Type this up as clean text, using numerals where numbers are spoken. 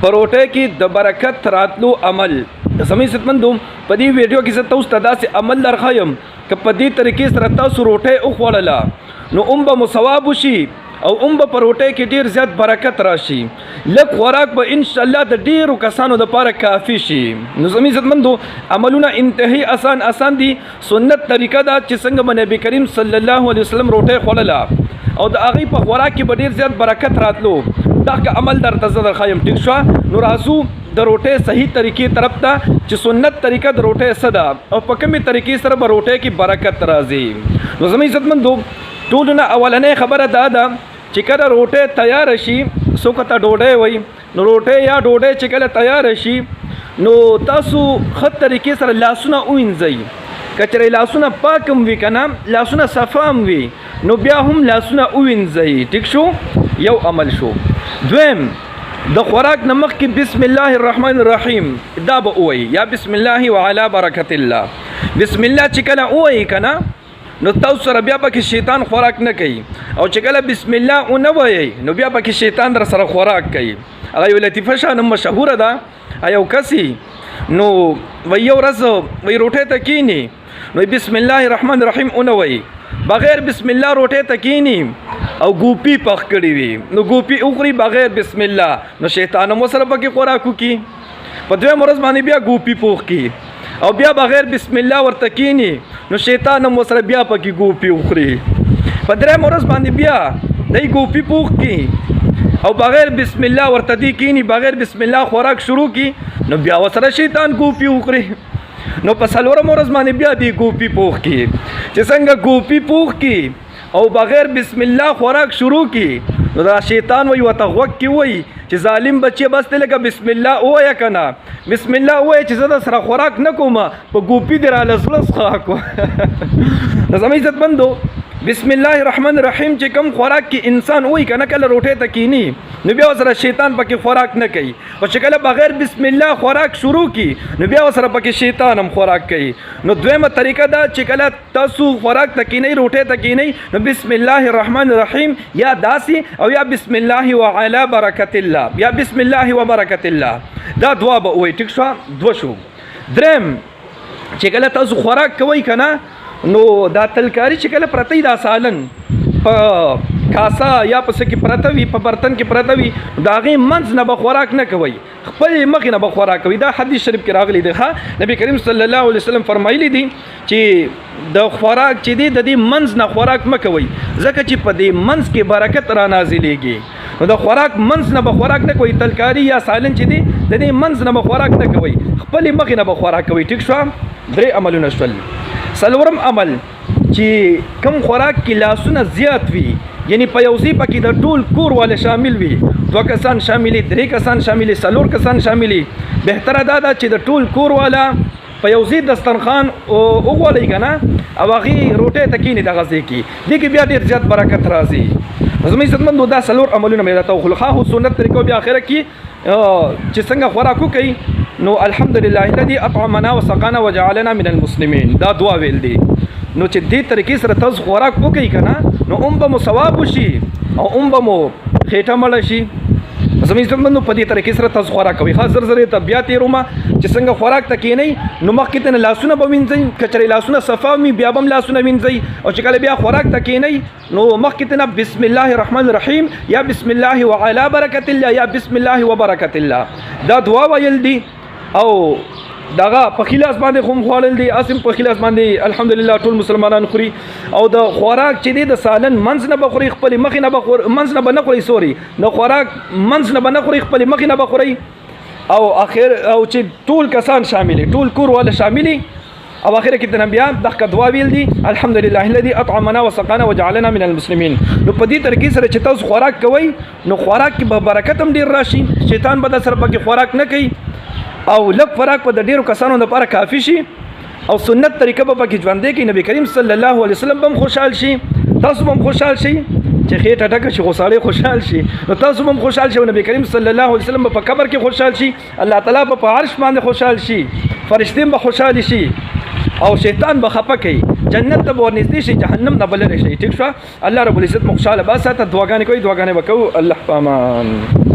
پروټه کې د برکت راتلو عمل سمې ستمندو په دې ویډیو کې زه تاسو ته داسې عمل درخایم که په دې طریقې سره تاسو روټه وخوړله نو به مصواب شي او به پروټه کې ډیر زیات برکت راشي لږ خوراک به ان شاء الله د ډیرو کسانو لپاره کافي شي نو سمې ستمندو عملونه انتهایی آسان دي سنت طریقه دا چې څنګه نبی کریم صلی الله علیه وسلم روټه خوړله او د هغې په خوراک کې به ډیر زیات برکت راتلو دا که عمل درته زه درښایم ټیک شوه نو راځو د روټۍ صحیح طریقې طرف ته چې سنت طریقه د روټۍ څه ده او په کومې طریقې سره به روټۍ کې برکت راځي نو زما عزتمندو ټولو نه اولنۍ خبره دا ده چې کله روټۍ تیاره شي څوک ته ډوډۍ وایي نو روټۍ یا ډوډۍ چې کله تیاره شي نو تاسو ښه طریقې سره لاسونه ووینځئ که چېرې لاسونه پاک هم وي که نه لاسونه صفا هم وي نو بیا هم لاسونه ووینځئ ټیک شو یو عمل شو دویم د خوراک نه مخکې بسم الله الرحمن الرحیم دا به ووایي یا بسم الله وعلى برکت الله بسم الله چې کله ووایي که نه نو تاسو سره بیا پکې شیطان خوراک نه کوي او چې کله بسم الله ونه وایي نو بیا پکې شیطان در سره خوراک کوي هغه یو لطیفه شانه مشهوره ده یو کسي نو وایي یو ورځ وایي روټۍ ته کیني نو بسم الله الرحمن الرحیم ونه وایي بغیر بسم الله روټۍ ته کینی او ګوپی پخ کړي وي نو ګوپی وخوري بغیر بسم الله نو شیطان هم سره پکې خوراک وکړي په دویم ورځ باندې بیا ګوپی پوخ کړي او بیا بغیر بسم الله ورته کینی نو شیطان هم سره بیا پکې ګوپی وخوري په دریم ورځ باندې بیا دی ګوپی پوخ کړي او بغیر بسم الله ورته دی کینی بغیر بسم الله خوراک شروع کړي نو بیا وسره شیطان ګوپی وخوري نو په څلورم ورځ باندې بیا دی ګوپی پوخ کړي چې څنګه ګوپی پوخ کړي او بغیر بسم الله خوراک شروع کړي نو دا شیطان وایي ورته غوږ کې وایي چې ظالم بچی بس ته لکه بسم الله ووایه که نه بسم الله ووایه چې زه در سره خوراک نه کوم په ګوپي دې راله زړه څښه کړو نو زما عزتمندو بسم الله الرحمن الرحیم چې کوم خوراک کې انسان وایي که نه کله روټۍ ته کیني نو بیا ورسره شیطان پکې خوراک نه کوي او چې کله بغیر بسم الله خوراک شروع کړي نو بیا ورسره پکې شیطان هم خوراک کوي نو دویمه طریقه ده چې کله تاسو خوراک ته کینئ روټۍ ته کینئ نو بسم الله الرحمن الرحیم یا داسې او یا بسم الله وعلى برکت الله یا بسم الله وبرکت الله دا دعا به وایي ټیک شوه دوه شو دریم چې کله تاسو خوراک کوئ که نه نو دا تلکاری چې کله پرته وي دا سالن په کاسه یا په څه کې پرته وي په برتن کې پرته وي د هغې منځ نه به خوراک نه کوئ خپلې مخې نه به خوراک کوئ دا حدیث شریف کې راغلی دی ښه نبی کریم صلی الله علیه وسلم فرمایلی دي چې د خوراک چې دی د دې منځ نه خوراک مه کوئ ځکه چې په دې منځ کې برکت را نازلېږي نو د خوراک منځ نه به خوراک نه کوئ تلکاری یا سالن چې دی د دې منځ نه به خوراک نه کوئ خپلې مخې نه به خوراک کوئ ټیک شوه درې عملونه شول څلورم عمل چې کم خوراک کې لاسونه زیات وي یعنی په یو ځای پکې د ټول کور والا شامل وي دوه کسان شاملي درې کسان شاملي څلور کسان شاملي بهتره دا ده چې د ټول کور والا په یو ځای دسترخوان وغولئ که نه او هغې روټۍ ته کیني دغه ځای کې دې کې بیا ډېر زیات برکت راځي زما عزتمندو دا څلور عملونه مې درته وښول ښه خو سنت طریقو بیا اخره کې چې څنګه خوراک وکوئ نو الحمدلله الذي اطعمنا وسقانا وجعلنا من المسلمين دا دعا ویل دي نو چې دې طریقې سره تاسو خوراک وکوئ که نه نو به مو ثواب وشي او به مو خېټه مړه شي زما عزتمندو په دې طریقې سره تاسو خوراک کوئ ښه زر زر یې ته بیا تېرومه چې څنګه خوراک ته کینئ نو مخکې ته نه لاسونه به وینځئ که چېرې لاسونه صفا وي بیا به هم لاسونه وینځئ او چې کله بیا خوراک ته کینئ نو مخکې ته نه بسم الله الرحمن الرحیم یا بسم الله وعلى برکت الله یا بسم الله وبرکت الله دا دعا ویل دي او دغه په خلاص باندې خو خوړل دي اسیم په خلاص باندې الحمدلله ټول مسلمانان خوري او د خوراک چې دی د سالن منځ نه بخوري خپل مخې نه بخور منځ نه بنه خوري سوري د خوراک منځ نه بنه خوري خپل مخې نه بخوري او اخر او چې ټول کسان شاملي ټول کور والا شاملي او اخر کې د نبیان دغه دعا ویل دي الحمدلله الذي اطعمنا وسقانا وجعلنا من المسلمين نو په دې طریقې سره چې تاسو خوراک کوئ نو خوراک کې به برکت هم ډیر راشي شیطان به در سره پکې خوراک نه کوي او لږ خوراک په د ډیرو کسانو لپاره کافي شي او سنت طریقه به پکې ژوندی کړي نبی کریم صلی الله علیه وسلم به هم خوشحال شي تاسو به هم خوشحال شي چې خېټه ډکه شي خو سړی خوشحال شي نو تاسو به هم خوشحال شي او نبی کریم صلی الله علیه وسلم به په قبر کې خوشحال شي الله تعالی به په عرش باندې خوشحال شي فرشتې به خوشحال شي او شیطان به خفه کوي جنت ته به ورنږدې شي جهنم نه به لرې شي ټیک شوه الله رب العزت مو خوشحاله باساته دعاګانې کوئ دعاګانې به کوو الله په امان